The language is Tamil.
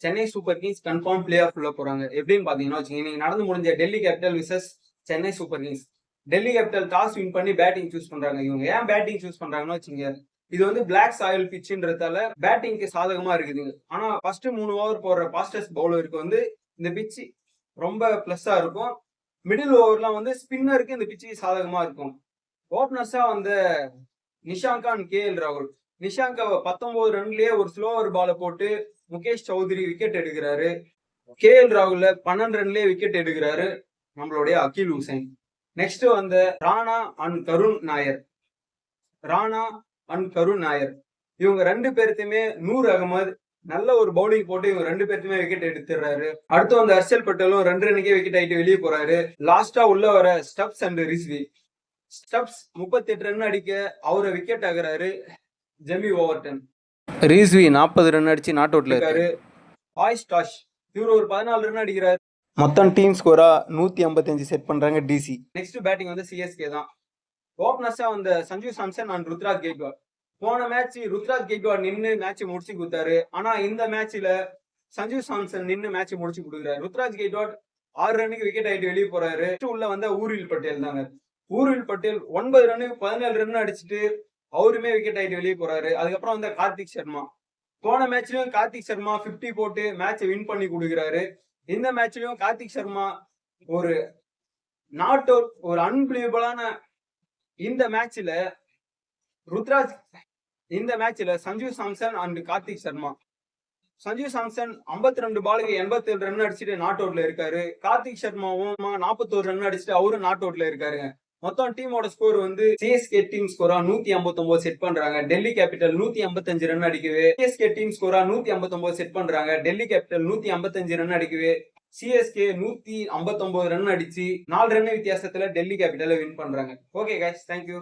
Chennai super kings confirm playoff உள்ள போறாங்க. எப்படின்னு பாத்தீங்கன்னா வச்சுக்கோங்க, இன்னைக்கு நடந்து முடிஞ்ச Delhi capital versus Chennai super kings. Delhi capital toss win பண்ணி பேட்டிங் சூஸ் பண்றாங்க. இவங்க ஏன் பேட்டிங் சூஸ் பண்றாங்கன்னு வச்சுங்க, இது வந்து பிளாக் சாயில் பிச்சுன்றதால பேட்டிங்க்கு சாதகமா இருக்குது. ஆனா ஃபர்ஸ்ட் 3 ஓவர் போடுற ஃபாஸ்டஸ்ட் பவுலருக்கு வந்து இந்த பிச்சு ரொம்ப பிளஸ்ஸா இருக்கும். மிடில் ஓவர்லாம் வந்து ஸ்பின்னருக்கு இந்த பிச்சு சாதகமா இருக்கும். ஓபனர்ஸா வந்து நிஷாங்கா அண்ட் KL ராகுல். நிஷாங்காவை 19 ரன்லயே ஒரு ஸ்லோவர் பால போட்டு முகேஷ் சௌத்ரி விக்கெட் எடுக்கிறாரு. KL ராகுல 12 ரன்லயே விக்கெட் எடுக்கிறாரு நம்மளுடைய அகில் ஹுசைன். நெக்ஸ்ட் வந்து ராணா அண்ட் கருண் நாயர். இவங்க 2 பேர்த்தையுமே நூர் அகமது நல்ல ஒரு பவுலிங் போட்டு இவங்க 2 பேர்த்துமே விக்கெட் எடுத்துறாரு. அடுத்து வந்து ஹர்ஷல் பட்டேலும் 2 ரன்னுக்கே விக்கெட் ஆயிட்டு வெளியே போறாரு. லாஸ்டா உள்ள வர Stubbs and Rizvi. Stubbs 38 run அடிக்க அவரை விக்கெட் ஆகுறாரு ஜெமி ஓவர்டன். ரிஸ்வி 40 ரன் அடிச்சு நாட் அவுட்ல இருக்காரு. ஆயிஷ் டாஷ் இவர் ஒரு 14 ரன் அடிக்கிறாரு. மொத்தம் டீம் ஸ்கோரா 155 செட் பண்றாங்க டிசி. நெக்ஸ்ட் பேட்டிங் வந்து சிஎஸ்கே தான். ஓபனர்ஸா வந்து சஞ்சு சாம்சன் அண்ட் ருத்ராஜ் கெய்க்வாட். போன மேட்ச் ருத்ராஜ் கெய்க்வாட் நின்று மேட்ச் முடிச்சு கொடுத்தாரு. ஆனா இந்த மேட்ச்ல சஞ்சு சாம்சன் நின்று மேட்ச் முடிச்சு கொடுக்குறாரு. ருத்ராஜ் கெய்க்வாட் 6 ரன்னுக்கு விக்கெட் ஆயிட்டு வெளியே போறாரு. உள்ள வந்து ஊர்வில் பட்டேல் தாங்க. ஊர்வில் பட்டேல் 9 ரன்னுக்கு 17 ரன் அடிச்சுட்டு அவருமே விக்கெட் ஆயிட்டு வெளியே போறாரு. அதுக்கப்புறம் வந்து கார்த்திக் சர்மா. போன மேட்ச்லயும் கார்த்திக் சர்மா 50 போட்டு மேட்சை வின் பண்ணி கொடுக்குறாரு. இந்த மேட்ச்லயும் கார்த்திக் சர்மா ஒரு நாட் அவுட், ஒரு அன்பிலீவபிளான இந்த மேட்ச்ல சஞ்சு சாம்சன் அண்ட் கார்த்திக் சர்மா. சஞ்சு சாம்சன் 52 பாலுக்கு 87 ரன் அடிச்சுட்டு நாட் அவுட்ல இருக்காரு. கார்த்திக் சர்மாவும் 41 ரன் அடிச்சுட்டு அவரும் நாட் அவுட்ல இருக்காருங்க. மொத்தம் டீமோட ஸ்கோர் வந்து சிஎஸ்கே டீம் ஸ்கோரா 159 செட் பண்றாங்க. டெல்லி கேபிட்டல் 155 ரன் அடிக்கவே சிஎஸ்கே டீம் ஸ்கோரா 159 செட் பண்றாங்க. டெல்லி கேபிட்டல் 155 ரன் அடிக்கவே சிஎஸ்கே 159 ரன் அடிச்சு 4 ரன் வித்தியாசத்துல டெல்லி கேபிட்டலை வின் பண்றாங்க. Okay guys, thank you.